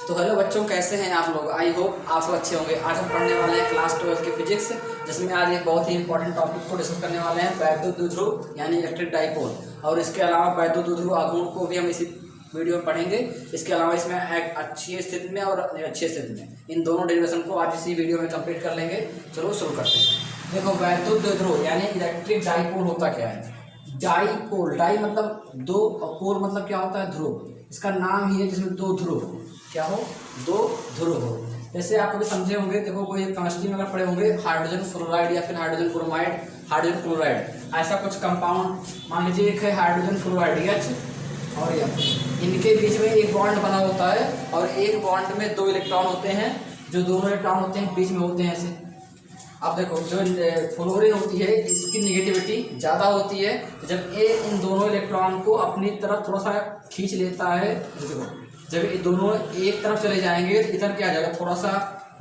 तो हेलो बच्चों, कैसे हैं आप लोग। आई होप आप सब अच्छे होंगे। आज हम पढ़ने वाले हैं क्लास 12 की फिजिक्स, जिसमें आज एक बहुत ही इंपॉर्टेंट टॉपिक को डिस्कस करने वाले हैं, वैद्युत द्विध्रुव यानी इलेक्ट्रिक डाइपोल। और इसके अलावा वैद्युत द्विध्रुव आघूर्ण को भी हम इसी वीडियो में पढ़ेंगे। इसके अलावा इसमें एक अच्छी स्थिति में और अच्छी स्थिति में इन दोनों डेरिवेशन को आज इसी वीडियो में कंप्लीट कर लेंगे। चलो शुरू करते हैं। देखो, वैद्युत द्विध्रुव यानी इलेक्ट्रिक डाइपोल होता क्या है। डाइपोल, डाई मतलब दो और पोल मतलब क्या होता है, ध्रुव। इसका नाम ही है जिसमें दो ध्रुव हो, क्या हो, दो ध्रुव हो। जैसे आप कभी समझे होंगे, देखो कोई केमिस्ट्री में अगर पढ़े होंगे हाइड्रोजन फ्लोराइड या फिर हाइड्रोजन ब्रोमाइड, हाइड्रोजन क्लोराइड, ऐसा कुछ कंपाउंड। मान लीजिए एक है हाइड्रोजन फ्लोराइड H और F, इनके बीच में एक बॉन्ड बना होता है और एक बॉन्ड में दो इलेक्ट्रॉन होते हैं, जो दोनों इलेक्ट्रॉन होते हैं बीच में होते हैं ऐसे। अब देखो, जो फ्लोरीन होती है इसकी निगेटिविटी ज़्यादा होती है। जब ये इन दोनों इलेक्ट्रॉन को अपनी तरफ थोड़ा सा खींच लेता है, देखो जब ये दोनों एक तरफ चले जाएंगे तो इधर क्या आ जाएगा, थोड़ा सा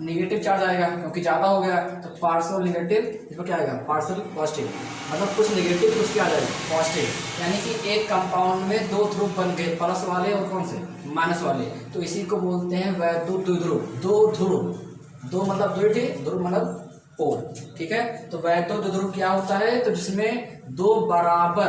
निगेटिव चार्ज आएगा, क्योंकि ज़्यादा हो गया तो पार्शियल निगेटिव, इसमें क्या आएगा, पार्शियल पॉजिटिव। मतलब कुछ निगेटिव कुछ क्या आ जाएगा, पॉजिटिव। यानी कि एक कंपाउंड में दो ध्रुव बन गए, प्लस वाले और कौन से, माइनस वाले। तो इसी को बोलते हैं वैद्युत द्विध्रुव। दो ध्रुव, दो मतलब दो थे, ध्रुव मतलब पोल, ठीक है। तो वैद्युत द्विध्रुव क्या होता है, तो जिसमें दो बराबर,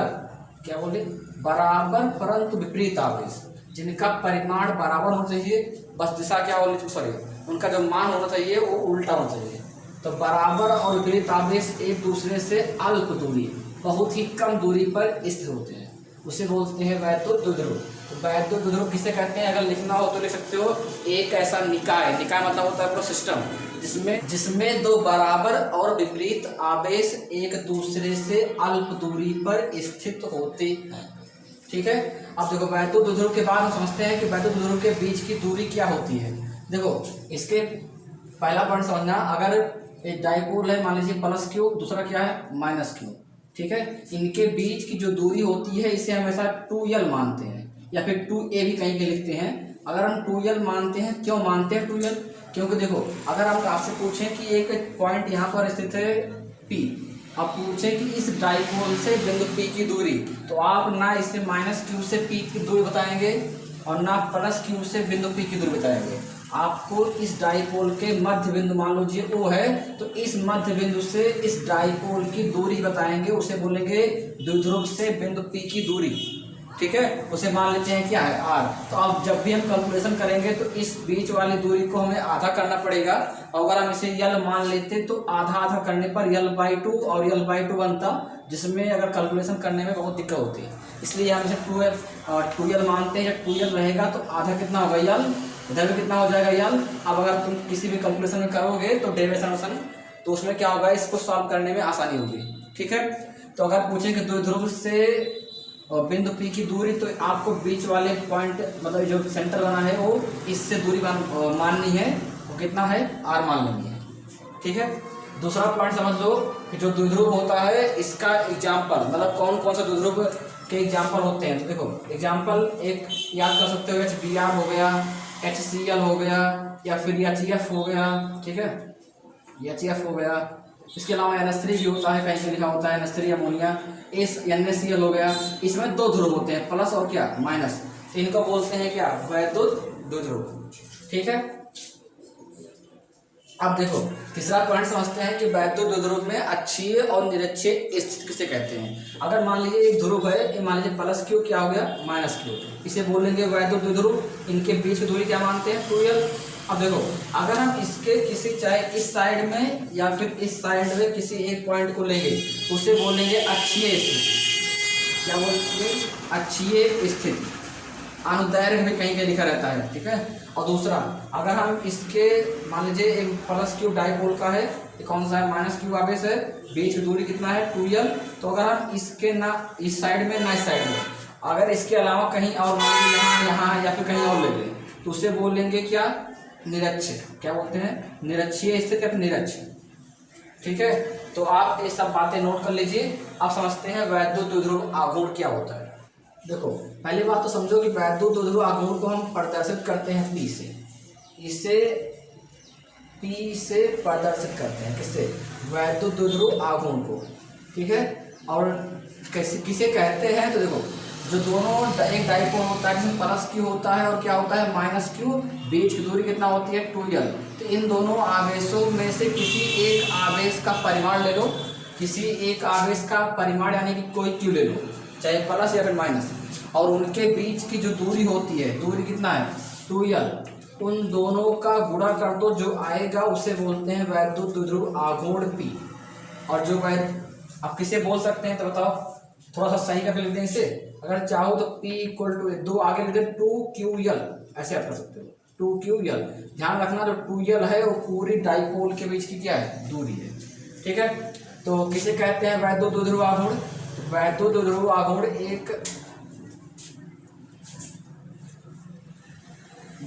क्या बोले, बराबर परंतु विपरीत आवेश, जिनका परिमाण बराबर होना चाहिए, बस दिशा क्या होनी, सॉरी उनका जो मान होना चाहिए वो उल्टा होना चाहिए। तो बराबर और विपरीत आवेश एक दूसरे से अल्प दूरी, बहुत ही कम दूरी पर स्थित होते हैं, उसे बोलते हैं वैद्युत द्विध्रुव। तो वैद्युत द्विध्रुव किसे कहते हैं, अगर लिखना हो तो लिख सकते हो, एक ऐसा निकाय, निकाय मतलब होता है पूरा सिस्टम, जिसमें दो बराबर और विपरीत आवेश एक दूसरे से अल्प दूरी पर स्थित होते हैं, ठीक है। अब देखो, वैद्युत द्विध्रुव के बाद हम समझते हैं कि वैद्युत द्विध्रुव के बीच की दूरी क्या होती है। देखो, इसके पहला पॉइंट समझना, अगर एक डाइपोल है, मान लीजिए प्लस क्यू, दूसरा क्या है माइनस क्यू, ठीक है। इनके बीच की जो दूरी होती है इसे हमेशा 2l मानते हैं, या फिर 2a भी कहीं के लिखते हैं। अगर हम 2l मानते हैं, क्यों मानते हैं 2l, क्योंकि देखो अगर हम आपसे पूछें कि एक पॉइंट यहाँ पर स्थित है P, अब पूछें कि इस डाइपोल से बिंदु P की दूरी, तो आप ना इसे -q से P की दूरी बताएंगे और ना +q से बिंदु P की दूरी बताएंगे। आपको इस डाइपोल के मध्य बिंदु, मान लीजिए O है, तो इस मध्य बिंदु से इस डाइपोल की दूरी बताएंगे, उसे बोलेंगे द्विध्रुव से बिंदु P की दूरी, ठीक है। उसे मान लेते हैं क्या है r। तो अब जब भी हम कैलकुलेशन करेंगे तो इस बीच वाली दूरी को हमें आधा करना पड़ेगा, और अगर हम इसे l मान लेते तो आधा आधा करने पर l/2 और l/2 बनता, जिसमें अगर कैलकुलेशन करने में बहुत दिक्कत होती है। इसलिए हम इसे 2l मानते हैं। जब 2l रहेगा तो आधा कितना होगा, l, इधर भी कितना हो जाएगा l। अब अगर तुम किसी भी कैलकुलेशन में करोगे तो डेरिवेशन, तो उसमें क्या होगा, इसको सॉल्व करने में आसानी होगी, ठीक है। तो अगर पूछे कि द्विध्रुव से और बिंदु P की दूरी, तो आपको बीच वाले पॉइंट, मतलब जो सेंटर बना है वो इससे दूरी माननी है, वो कितना है, r मान लेनी है, ठीक है। दूसरा पॉइंट समझ लो कि जो द्विध्रुव होता है इसका एग्जाम्पल, मतलब कौन कौन सा द्विध्रुव के एग्जाम्पल होते हैं। तो देखो एग्जाम्पल एक याद कर सकते हो, HBr हो गया, HCl हो गया, या फिर HF हो गया, ठीक है, HF हो गया। इसके अलावा NH3 भी होता है, कहीं पे लिखा होता है NH3 अमोनिया, NaCl हो गया। इसमें दो ध्रुव होते हैं, प्लस और क्या, माइनस। इनको बोलते हैं क्या, वैद्युत द्विध्रुव, ठीक है। अब देखो तीसरा पॉइंट समझते हैं कि वैद्युत द्विध्रुव में अक्षीय और निरक्षीय स्थिति किसे कहते हैं। अगर मान लीजिए एक ध्रुव है, ये मान लीजिए +q, क्या हो गया, -q, इसे बोलेंगे वैद्युत द्विध्रुव। इनके बीच की दूरी क्या मानते हैं, 2l। अब देखो, अगर हम इसके किसी, चाहे इस साइड में या फिर इस साइड में किसी एक पॉइंट को लेंगे, उसे बोलेंगे अक्षीय स्थिति। क्या बोलेंगे, अक्षीय स्थिति। अनुदैर्घ्य में कहीं कहीं लिखा रहता है, ठीक है। और दूसरा, अगर हम इसके, मान लीजिए एक +q डाइपोल का है, ये कौन सा है, -q आवेश है, बीच की दूरी कितना है, 2l। तो अगर हम इसके ना इस साइड में ना इस साइड में, अगर इसके अलावा कहीं और, मान लीजिए यहाँ यहाँ या फिर कहीं और ले लें, तो उसे बोलेंगे क्या, निरक्षीय। क्या बोलते हैं, निरक्षीय स्थिति या फिर निरक्षीय, ठीक है। तो आप ये सब बातें नोट कर लीजिए। अब समझते हैं वैद्युत द्विध्रुव आघूर्ण क्या होता है। देखो पहली बात तो समझो कि वैद्युत द्विध्रुव आघूर्ण को हम प्रदर्शित करते हैं P से, इसे P से प्रदर्शित करते हैं, किससे, वैद्युत द्विध्रुव आघूर्ण को, ठीक है। और कैसे, किसे कहते हैं, तो देखो जो दोनों एक डाइपोल होता है जिसमें प्लस क्यू होता है और क्या होता है माइनस क्यू, बीच की दूरी कितना होती है 2l। तो इन दोनों आवेशों में से किसी एक आवेश का परिमाण ले लो, किसी एक आवेश का परिमाण यानी कि कोई क्यू ले लो, चाहे प्लस या फिर माइनस, और उनके बीच की जो दूरी होती है, दूरी कितना है 2l, उन दोनों का गुणा कर दो, जो आएगा उसे बोलते हैं वैद्युत द्विध्रुव आघूर्ण P। और जो आप किसे बोल सकते हैं तो बताओ, थोड़ा सा सही करके लिख दें इसे, अगर चाहो तो P इक्वल टू दो आगे लिख दें 2ql, ऐसे आप कर सकते हो 2ql। ध्यान रखना जो 2l है वो पूरी डाइपोल के बीच की क्या है दूरी है, ठीक है। तो किसे कहते हैं वैद्युत द्विध्रुव आघूर्ण? वैद्युत द्विध्रुव आघूर्ण एक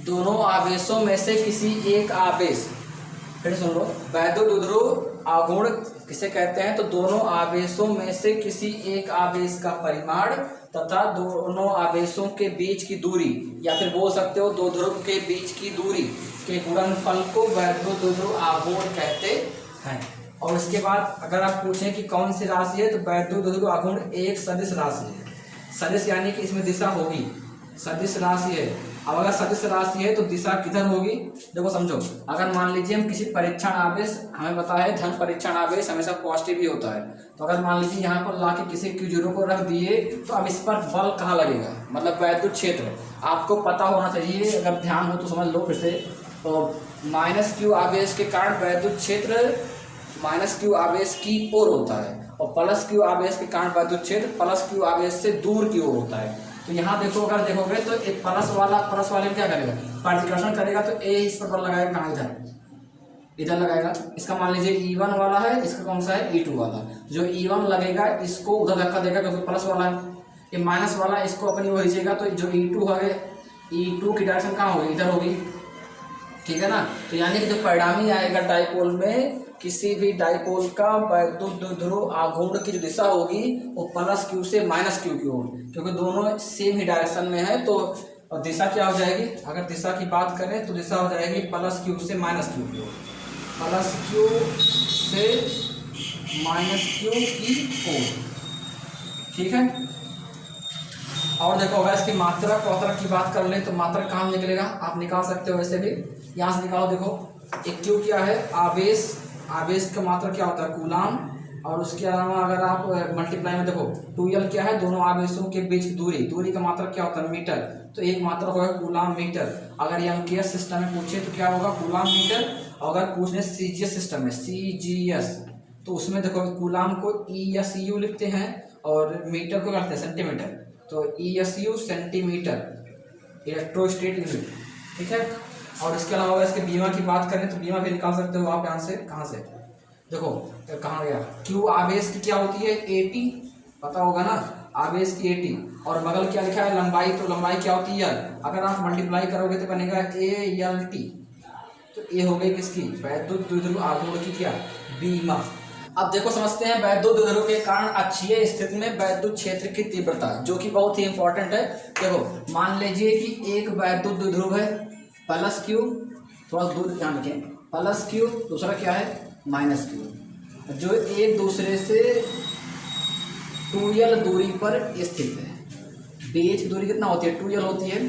दोनों आवेशों में से किसी एक आवेश, फिर सुन लो, वैद्युत द्विध्रुव आघूर्ण किसे कहते हैं? तो दोनों आवेशों में से किसी एक आवेश का परिमाण तथा दोनों आवेशों के बीच की दूरी, या फिर बोल सकते हो दो ध्रुव के बीच की दूरी के गुणनफल को वैद्युत द्विध्रुव आघूर्ण कहते हैं। और इसके बाद अगर आप पूछें कि कौन सी राशि है, तो वैद्युत द्विध्रुव आघूर्ण एक सदिश राशि है। सदिश यानी कि इसमें दिशा होगी, सदिश राशि है। अब अगर सदिश राशि है तो दिशा किधर होगी? देखो समझो, अगर मान लीजिए हम किसी परीक्षण आवेश, हमें पता है धन परीक्षण आवेश हमेशा पॉजिटिव ही होता है, तो अगर मान लीजिए यहाँ पर ला के किसी Q0 को रख दिए तो अब इस पर बल कहाँ लगेगा, मतलब वैद्युत क्षेत्र आपको पता होना चाहिए, अगर ध्यान हो तो समझ लो फिर से। तो माइनस Q आवेश के कारण वैद्युत क्षेत्र माइनस Q आवेश की ओर होता है, और प्लस Q आवेश के कारण वैद्युत क्षेत्र प्लस Q आवेश से दूर की ओर होता है। तो यहाँ देखो, अगर देखोगे तो एक प्लस वाले में क्या करेगा, प्रतिकर्षण करेगा, तो ए इस पर बल लगाएगा, कहाँ इधर लगाएगा। इसका मान लीजिए E1 वाला है, इसका कौन सा है E2 वाला, जो E1 लगेगा इसको उधर धक्का देगा क्योंकि प्लस वाला है, ये माइनस वाला इसको अपनी ओर खींचेगा, तो जो E2 है, E2 की डायरेक्शन कहाँ होगी, इधर होगी, ठीक है ना। तो यानी कि जो परिणामी आएगा डाइपोल में, किसी भी डाइपोल का वैद्युत द्विध्रुव आघूर्ण की जो दिशा होगी वो प्लस Q से माइनस Q की ओर, क्योंकि दोनों सेम ही डायरेक्शन में है, तो दिशा क्या हो जाएगी, अगर दिशा की बात करें तो दिशा हो जाएगी प्लस Q से माइनस Q की ओर, प्लस Q से माइनस Q की ओर, ठीक है। और देखो, अगर इसकी मात्रक की बात कर लें तो मात्रक कहाँ निकलेगा, आप निकाल सकते हो वैसे भी, यहाँ से निकालो। देखो एक Q क्या है, आवेश का मात्रक क्या होता है कूलाम, और उसके अलावा अगर आप मल्टीप्लाई में देखो 2l क्या है, दोनों आवेशों के बीच दूरी का मात्रक क्या होता है मीटर, तो एक मात्रक होगा कूलाम मीटर। अगर ये अंकीय सिस्टम में पूछे तो क्या होगा कूलाम मीटर, अगर पूछने CGS सिस्टम में CGS तो उसमें देखो कूलाम को ESU लिखते हैं और मीटर को करते हैं सेंटीमीटर, तो ESU सेंटीमीटर इलेक्ट्रोस्टैटिक यूनिट, ठीक है। और इसके अलावा इसके बीमा की बात करें तो बीमा भी निकाल सकते हो आप यहाँ से, कहाँ से देखो कहाँ गया, Q आवेश की क्या होती है 80, पता होगा ना, आवेश की 80, और बगल क्या लिखा है लंबाई, तो लंबाई क्या होती है L, अगर आप मल्टीप्लाई करोगे तो बनेगा ALT, तो ये हो गई किसकी वैद्युत द्विध्रुव आघूर्ण की क्या बीमा। अब देखो समझते हैं वैद्युत द्विध्रुव के कारण अक्षीय स्थिति में वैद्युत क्षेत्र की तीव्रता, जो कि बहुत ही इंपॉर्टेंट है। देखो मान लीजिए कि एक वैद्युत द्विध्रुव है प्लस Q, थोड़ा दूर ध्यान रखें, प्लस Q, दूसरा क्या है माइनस Q, जो एक दूसरे से 2l दूरी पर स्थित है। बीच की दूरी कितना होती है 2l होती है।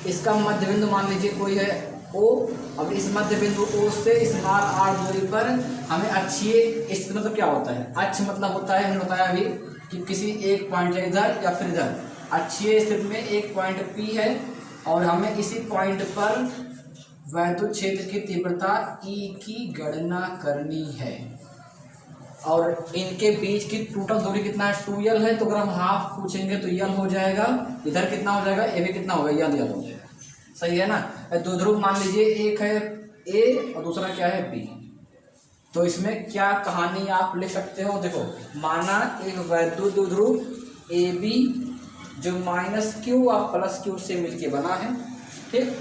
इसका मध्य बिंदु मान लीजिए कोई है O, अब इस मध्य बिंदु O से स्मॉल r दूरी पर हमें अक्षीय स्थिति मतलब क्या होता है, अक्ष मतलब होता है, हमने बताया अभी कि किसी एक पॉइंट इधर या फिर इधर, अक्षीय स्थिति में एक पॉइंट P है और हमें इसी पॉइंट पर वैद्युत क्षेत्र की तीव्रता E की गणना करनी है, और इनके बीच की टोटल दूरी कितना है 2l है, तो अगर हम हाफ पूछेंगे तो l हो जाएगा, इधर कितना हो जाएगा ये भी कितना होगा l हो जाएगा, सही है ना। दो ध्रुव मान लीजिए एक है A और दूसरा क्या है B, तो इसमें क्या कहानी आप लिख सकते हो, देखो माना एक वैद्युत द्विध्रुव AB जो माइनस Q और प्लस Q से मिलके बना है, ठीक,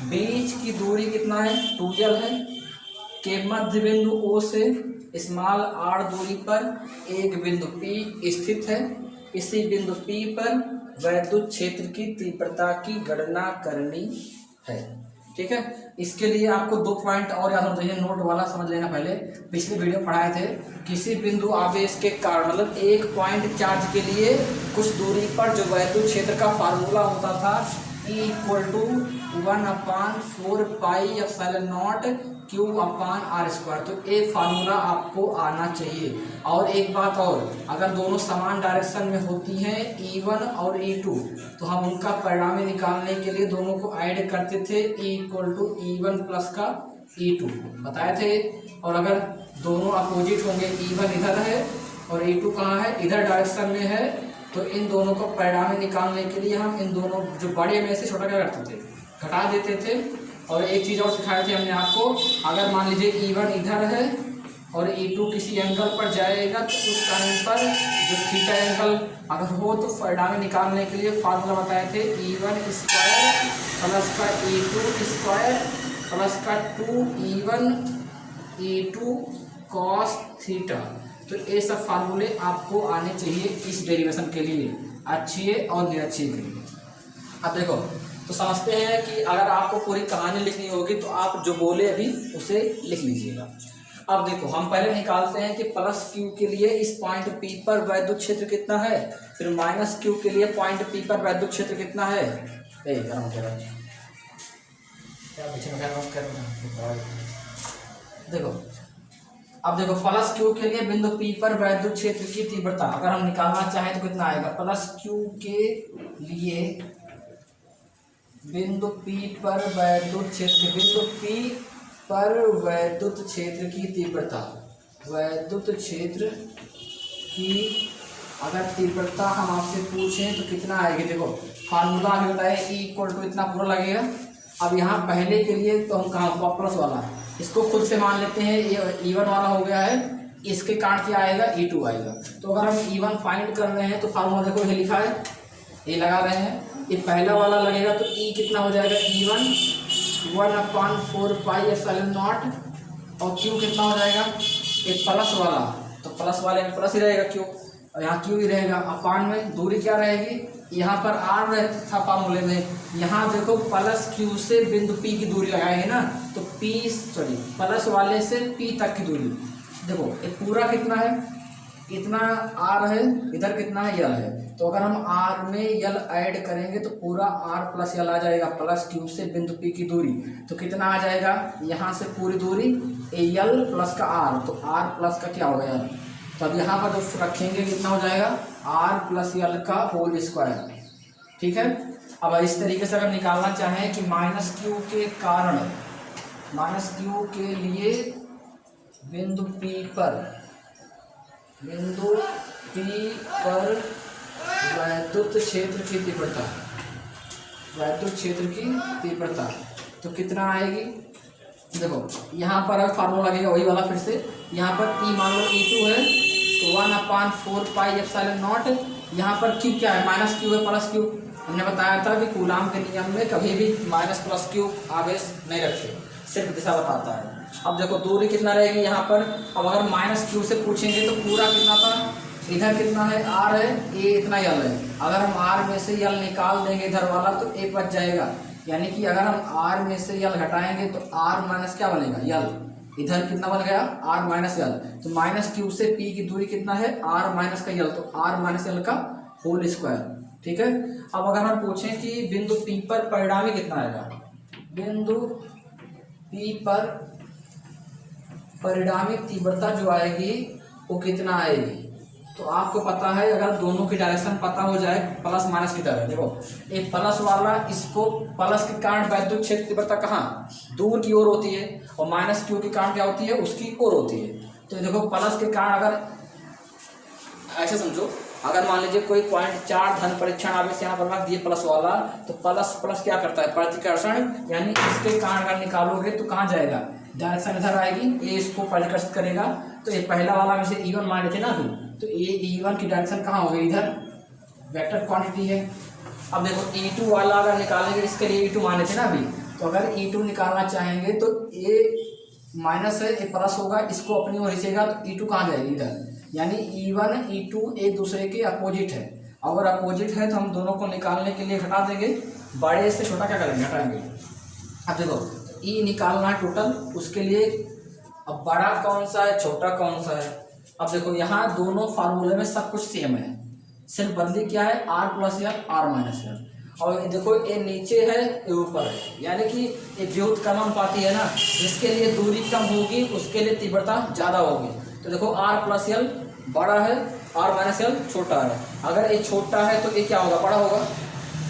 बीच की दूरी कितना है 2l है, के मध्य बिंदु O से स्मॉल r दूरी पर एक बिंदु P स्थित है, इसी बिंदु P पर वैद्युत क्षेत्र की तीव्रता की गणना करनी है। ठीक है। इसके लिए आपको 2 पॉइंट और याद होना चाहिए, नोट वाला समझ लेना। पहले पिछले वीडियो पढ़ाए थे, किसी बिंदु आवेश के कारण मतलब एक पॉइंट चार्ज के लिए कुछ दूरी पर जो वैद्युत क्षेत्र का फार्मूला होता था E = 1/4 pi epsilon not Q/r²। तो ये फार्मूला आपको आना चाहिए। और एक बात और, अगर दोनों समान डायरेक्शन में होती हैं E1 और E2, तो हम उनका परिणामी निकालने के लिए दोनों को ऐड करते थे E = E1 प्लस का E2 बताए थे। और अगर दोनों अपोजिट होंगे, E1 इधर है और E2 कहाँ है, इधर डायरेक्शन में है, तो इन दोनों को परिणामी निकालने के लिए हम इन दोनों जो बड़े में से छोटा क्या करते थे, घटा देते थे। और एक चीज़ और सिखाए थे हमने आपको, अगर मान लीजिए E1 इधर है और E2 किसी एंगल पर जाएगा, तो उस टाइम पर जो थीटा एंगल अगर हो तो परिणामी निकालने के लिए फार्मूला बताए थे E1² प्लस का E2² प्लस का 2E1 E2 cos थीटा। तो ये सब फार्मूले आपको आने चाहिए इस डेरिवेशन के लिए, अच्छी और निरक्षी के लिए। अब देखो, तो समझते हैं कि अगर आपको पूरी कहानी लिखनी होगी तो आप जो बोले अभी उसे लिख लीजिएगा। अब देखो, हम पहले निकालते हैं कि प्लस Q के लिए इस पॉइंट P पर वैद्युत क्षेत्र कितना है, फिर माइनस Q के लिए पॉइंट P पर वैद्युत क्षेत्र कितना है। देखो, अब देखो प्लस Q के लिए बिंदु P पर वैद्युत क्षेत्र की तीव्रता अगर हम निकालना चाहें तो कितना आएगा, प्लस Q के लिए बिंदु P पर वैद्युत क्षेत्र, बिंदु P पर वैद्युत क्षेत्र की तीव्रता, वैद्युत क्षेत्र की अगर तीव्रता हम आपसे पूछें तो कितना आएगी। देखो फार्मूला हमें बताया E = इतना पूरा लगेगा। अब यहाँ पहले के लिए तो हम कहाँ प्लस वाला, इसको खुद से मान लेते हैं, ये E1 वाला हो गया है, इसके कारण क्या आएगा, E2 आएगा। तो अगर हम E1 फाइंड कर रहे हैं तो फार्मूला देखो ये लिखा है, ये लगा रहे हैं, ये पहला वाला लगेगा तो E कितना हो जाएगा, E1 1/4 पाई एप्सिलॉन नॉट, और Q कितना हो जाएगा, ये प्लस वाला, तो प्लस वाले में प्लस ही रहेगा Q, और यहाँ Q ही रहेगा। अपान में दूरी क्या रहेगी, यहाँ पर R था फार्मूले में, यहाँ देखो प्लस Q से बिंदु P की दूरी लगाएंगे ना, तो प्लस वाले से P तक की दूरी, देखो ये पूरा कितना है, इतना R है, इधर कितना है, L है। तो अगर हम R में L ऐड करेंगे तो पूरा R प्लस L आ जाएगा, प्लस Q से बिंदु P की दूरी, तो कितना आ जाएगा, यहाँ से पूरी दूरी L प्लस का R, तो R प्लस का क्या हो गया, तो अब यहाँ पर जो रखेंगे कितना हो जाएगा, R प्लस L का होल स्क्वायर। ठीक है। अब इस तरीके से अगर निकालना चाहें कि माइनस Q के कारण, माइनस Q के लिए बिंदु P पर वैद्युत क्षेत्र की तीव्रता, वैद्युत क्षेत्र की तीव्रता तो कितना आएगी। देखो यहाँ पर फार्मूला लगेगा वही वाला, फिर से यहाँ पर E मान लो E2 है तो 1/4 पाई एप्सिलॉन नॉट, यहाँ पर Q क्या है, माइनस Q है प्लस Q। हमने बताया था कि कूलाम के नियम में कभी भी माइनस प्लस Q आवेश नहीं रखते, सिर्फ दिशा बताता है। अब देखो दूरी कितना रहेगी यहाँ पर, अब अगर माइनस Q से पूछेंगे तो पूरा कितना था, इधर कितना है, R है, ये इतना L है। अगर हम R में से L निकाल देंगे इधर वाला तो एक बच जाएगा, यानी कि अगर हम R में से L घटाएंगे तो R माइनस क्या बनेगा, L, इधर कितना बन गया, R माइनस L। तो माइनस Q से P की दूरी कितना है, R माइनस का L, तो R माइनस L का होल स्क्वायर। ठीक है। अब अगर हम पूछें कि बिंदु P पर परिणामी कितना आएगा, बिंदु P पर परिणामी तीव्रता जो आएगी वो कितना आएगी, तो आपको पता है, अगर दोनों की डायरेक्शन पता हो जाए प्लस माइनस की तरह, देखो एक प्लस वाला, इसको प्लस के कारण वैद्युत क्षेत्र तीव्रता कहाँ, दूर की ओर होती है, और माइनस Q के कारण क्या होती है, उसकी ओर होती है। तो देखो प्लस के कारण अगर ऐसे समझो, अगर मान लीजिए कोई पॉइंट 4 धन परीक्षण आवेश यहाँ पर रख दिए प्लस वाला, तो प्लस प्लस क्या करता है, प्रतिकर्षण, यानी इसके कारण अगर निकालोगे तो कहाँ जाएगा, डायरेक्शन इधर आएगी, ये इसको परिकर्षित करेगा। तो ये पहला वाला में से E1 मान लेते ना अभी, तो ये E1 की डायरेक्शन कहाँ हो गई, इधर वेक्टर क्वांटिटी है। अब देखो E2 वाला अगर निकालेंगे, इसके लिए E2 मान लेते ना अभी, तो अगर E2 निकालना चाहेंगे तो ये माइनस है, ये प्लस होगा, इसको अपनी ओर खींचेगा तो E2 कहाँ जाएगी, इधर, यानी E1 E2 एक दूसरे के अपोजिट है। अगर अपोजिट है तो हम दोनों को निकालने के लिए घटा देंगे, बड़े से छोटा क्या करेंगे, हटाएंगे, अब देखो ई निकालना है टोटल, उसके लिए अब बड़ा कौन सा है छोटा कौन सा है। अब देखो यहाँ दोनों फार्मूले में सब कुछ सेम है, सिर्फ बदली क्या है R plus L R minus L. और देखो ये नीचे है ये ऊपर है, यानी कि ये व्युत्क्रमानुपाती है ना, जिसके लिए दूरी कम होगी उसके लिए तीव्रता ज़्यादा होगी। तो देखो आर प्लस एल बड़ा है, आर माइनस एल छोटा है। अगर ये छोटा है तो ये क्या होगा बड़ा होगा,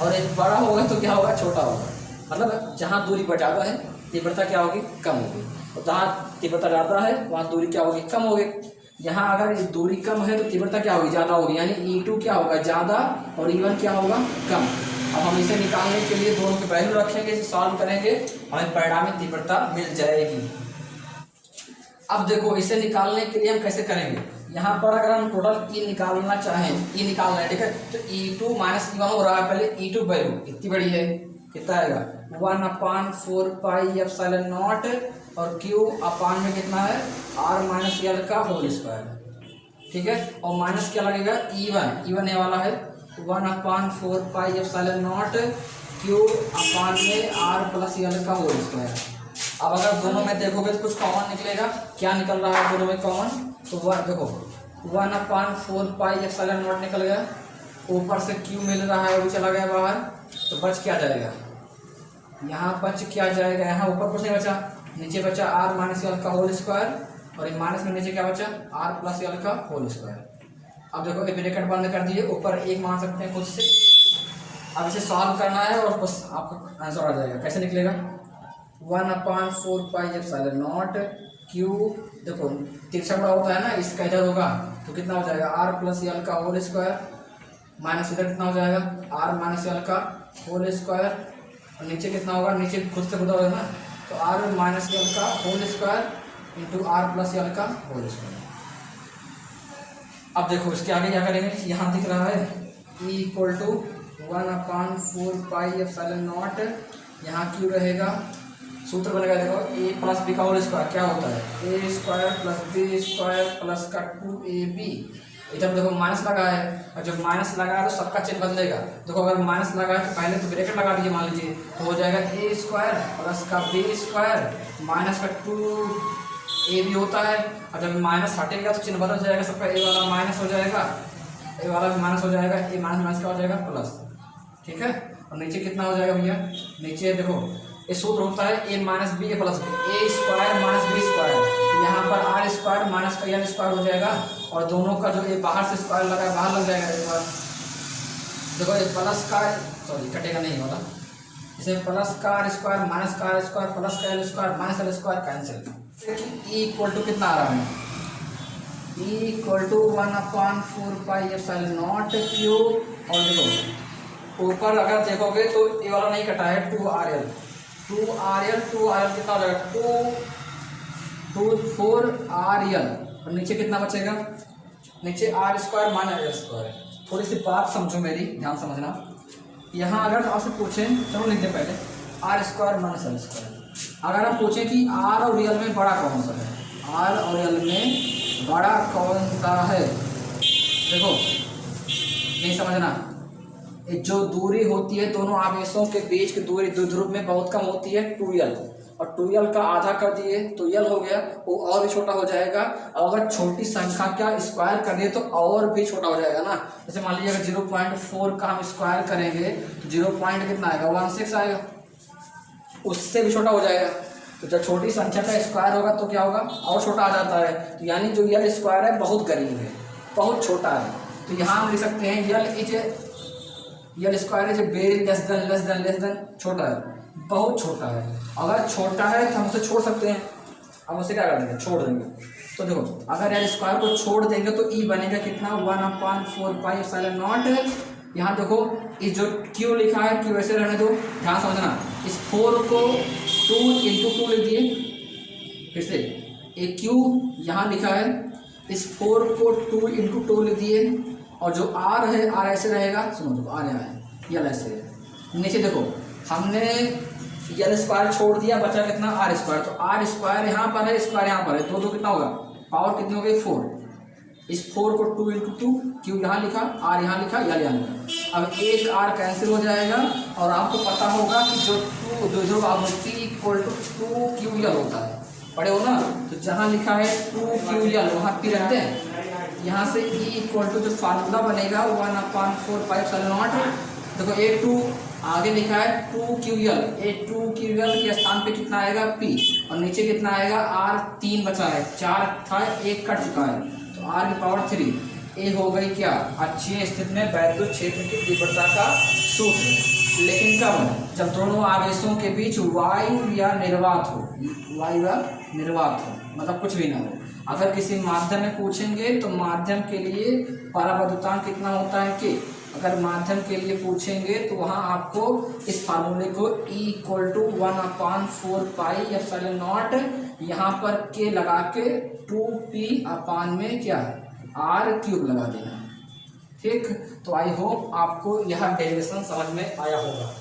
और ये बड़ा होगा तो क्या होगा छोटा होगा। मतलब जहाँ दूरी पर ज़्यादा है तीव्रता क्या होगी कम होगी, और जहाँ तीव्रता ज़्यादा है वहाँ दूरी क्या होगी कम होगी। यहाँ अगर ये दूरी कम है तो तीव्रता क्या होगी ज़्यादा होगी, यानी E2 क्या होगा ज़्यादा और E1 क्या होगा कम। अब हम इसे निकालने के लिए दोनों के वैल्यू रखेंगे, इसे सॉल्व करेंगे, हमें परिणामी तीव्रता मिल जाएगी। अब देखो इसे निकालने के लिए हम कैसे करेंगे, यहाँ पर अगर हम टोटल ई निकालना चाहें, ई निकालना है ठीक है, तो E2 माइनस E1 हो रहा है। पहले E2 वैल्यू कितनी बड़ी है, कितना आएगा 1/4πε0 और Q अपान में कितना है R माइनस एल का होल स्क्वायर, ठीक है। और माइनस क्या लगेगा E1 ये वाला है 1/4πε0 Q अपान में R प्लस एल का होल स्क्वायर। अब अगर दोनों में देखोगे तो कुछ कॉमन निकलेगा, क्या निकल रहा है दोनों में कॉमन, तो वह देखो 1/4πε0 निकल गया, ऊपर से Q मिल रहा है वो भी चला गया बाहर, तो बच क्या जाएगा यहाँ बच क्या जाएगा, यहाँ ऊपर कुछ नहीं बचा, नीचे बचा R माइनस एल का होल स्क्वायर, और ये माइनस में नीचे क्या बचा R प्लस एल का होल स्क्वायर। अब देखो ये ब्रैकेट बंद कर दिए, ऊपर एक मान सकते हैं खुद से। अब इसे सॉल्व करना है और बस आपका आंसर आ जाएगा। कैसे निकलेगा 1/4πε0 Q, देखो तिरछा बड़ा होता है ना, इसका इधर होगा तो कितना हो जाएगा R प्लस एल का होल स्क्वायर, माइनस इधर कितना हो जाएगा R माइनस एल का होल स्क्वायर, और नीचे कितना होगा नीचे खुद से खुद होगा ना, तो R माइनस एल का whole square into R plus L का होल स्क्वायर। अब देखो इसके आगे क्या करेंगे, यहाँ दिख रहा है E इक्वल टू 1/4πε0, यहाँ Q रहेगा, सूत्र बनेगा देखो a प्लस बी का होल स्क्वायर क्या होता है a square plus B square plus का 2ab। इधर देखो माइनस लगा है, और जब माइनस लगा है तो सबका चिन्ह बदलेगा। देखो अगर माइनस लगा है तो पहले तो ब्रैकेट लगा दीजिए, मान लीजिए तो हो जाएगा a स्क्वायर प्लस का बी स्क्वायर माइनस का 2ab होता है, और जब माइनस हटेगा तो चिन्ह बदल जाएगा, सबका a वाला माइनस हो जाएगा, a वाला भी माइनस हो जाएगा, a माइनस माइनस का हो जाएगा प्लस, ठीक है। और नीचे कितना हो जाएगा भैया, नीचे देखो ये सूत्र होता है a minus b plus b, a square minus b square, यहाँ पर आर स्क्वायर माइनस का एल स्क्वायर हो जाएगा, और दोनों का जो ये बाहर से स्क्वायर लगा है बाहर लग जाएगा एक बार। देखो ये प्लस का सॉरी कटेगा नहीं वाला, इसे प्लस का आर स्क्वायर माइनस का आर स्क्वायर प्लस का L square minus L square cancel. E equal to कितना आ रहा है, ई इक्वल टू 1/4πε0 Q, और देखो ऊपर अगर देखोगे तो ये वाला नहीं कटा है 2RL कितना हो जाएगा 4RL, और नीचे कितना बचेगा, नीचे R square minus L square. थोड़ी सी बात समझो मेरी, ध्यान समझना। यहाँ अगर आपसे पूछें, चलो लिख दें पहले R square minus L square, अगर आप पूछें कि R और L में बड़ा कौन सा है, R और L में बड़ा कौन सा है, देखो नहीं समझना, जो दूरी होती है दोनों आवेशों के बीच की दूरी द्विध्रुव में बहुत कम होती है 2L, और 2L का आधा कर दिए तो L हो गया, वो और भी छोटा हो जाएगा। अगर छोटी संख्या का स्क्वायर कर दिए तो और भी छोटा हो जाएगा ना, जैसे मान लीजिए अगर 0.4 का हम स्क्वायर करेंगे तो 0. कितना आएगा 16 आएगा, उससे भी छोटा हो जाएगा। तो जब छोटी संख्या का स्क्वायर होगा तो क्या होगा और छोटा आ जाता है, तो यानी जो L स्क्वायर है बहुत करीब है, बहुत छोटा है। तो यहाँ हम लिख सकते हैं L square is very less than छोटा है, बहुत छोटा है। अगर छोटा है तो हम उसे छोड़ सकते हैं, हम उसे क्या कर देंगे छोड़ देंगे। तो देखो अगर L स्क्वायर को छोड़ देंगे तो E बनेगा कितना 1/4πε0। यहाँ देखो इस जो Q लिखा है Q ऐसे रहने दो, ध्यान समझना, इस 4 को 2 × 2 लिख दिए, फिर से एक Q यहाँ लिखा है, इस 4 को 2 × 2 लिख दिए, और जो R है R ऐसे रहेगा, सुनो देखो R यहाँ है L ऐसे है, नीचे देखो हमने L स्क्वायर छोड़ दिया, बचा कितना R स्क्वायर, तो R स्क्वायर यहाँ पर है स्क्वायर यहाँ पर है, दो कितना होगा पावर कितनी हो गई 4, इस 4 को 2 × 2 Q यहाँ लिखा R यहाँ लिखा L यहाँ लिखा। अब एक R कैंसिल हो जाएगा, और आपको पता होगा कि जो द्विध्रुव आवृत्ति इक्वल टू 2QL होता है, पढ़े हो ना। तो जहाँ लिखा है 2QL वहाँ P रख दें। यहाँ से E इक्वल टू जो फार्मूला बनेगा 1/4πε0। देखो A2 आगे लिखा है 2QL, A2QL के स्थान पे कितना आएगा P, और नीचे कितना आएगा R, 3 बचा है, 4 था 1 कट चुका है, तो R की पावर 3। ए हो गई क्या, अक्षीय स्थिति में वैद्युत क्षेत्र की तीव्रता का सूत्र। लेकिन कब, जब दोनों आवेशों के बीच वायु या निर्वात हो, वायु या निर्वात हो, मतलब कुछ भी ना हो। अगर किसी माध्यम में पूछेंगे तो माध्यम के लिए परावैद्युतांक कितना होता है कि, अगर माध्यम के लिए पूछेंगे तो वहाँ आपको इस फार्मूले को E इक्वल टू 1/4πε0 यहाँ पर के लगा के 2P अपान में क्या R³ लगा देना। ठीक, तो आई होप आपको यह डेरिवेशन समझ में आया होगा।